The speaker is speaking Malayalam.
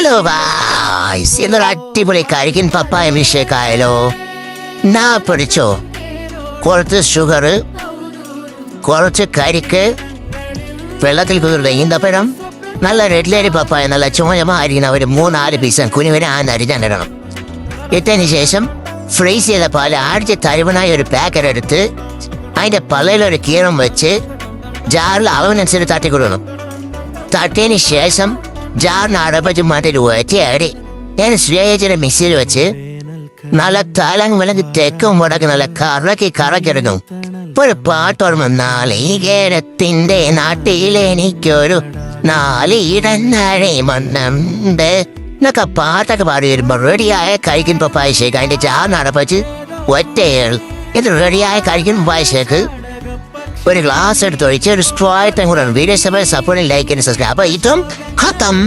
ഹലോ ഗായ്സ്, ഇന്നൊരു അടിപൊളി കഴിക്കൻ പപ്പായ മിൽക്ക് ആയാലോ? പിടിച്ചോ കുറച്ച് ഷുഗർ, കുറച്ച് കരിക്ക്, വെള്ളത്തിൽ കുതിർത്ത ഈന്തപ്പഴം, നല്ല റെഡ് പപ്പായ നല്ല ചുമചമായിരിക്കുന്ന ഒരു 3-4 പീസ് കുനിവരെ അരിഞ്ഞിടണം. ഇട്ടതിന് ശേഷം ഫ്രീസ് ചെയ്ത പാല് അടിച്ച് തരുവനായി ഒരു പാക്കറ്റ് എടുത്ത് അതിൻ്റെ പള്ളയിലൊരു കീറം വെച്ച് ജാറിൽ അളവിനനുസരിച്ച് തട്ടി കൊടുക്കണം. തട്ടിയതിന് ശേഷം ജാറിന് അടപ്പച്ച് മാറ്റി ഒറ്റയടി ഞാൻ സ്വേച്ചിന്റെ മിക്സിയിൽ വെച്ച് നല്ല തലങ് വിലങ്ങ് തെക്കും വടക്ക് നല്ല കറക്കിയെടുക്കും. ഒരു പാട്ടോർമ്മ, നാളികേരത്തിന്റെ നാട്ടിലെനിക്കൊരു 4 ഇടന്നഴി മണ്ണുണ്ട് എന്നൊക്കെ പാട്ടൊക്കെ പാടി വരുമ്പോ റെഡിയായ കഴിക്കും പപ്പായ ഷേക്ക് അതിന്റെ ജാറിന് അടപ്പച്ച് ഒറ്റയേൾ ഇത് റെഡിയായ കഴിക്കും പപ്പായ ഷേക്ക് ഒരു ഗ്ലാസ് എടുത്ത് ഒഴിച്ച് ഒരു സ്ട്രോ ആയിട്ട് കൂടെ വീഡിയോ സപ്പോർട്ട് ലൈക്ക് സബ്സ്ക്രൈബ്. അപ്പൊ ഇതും ഖത്തം.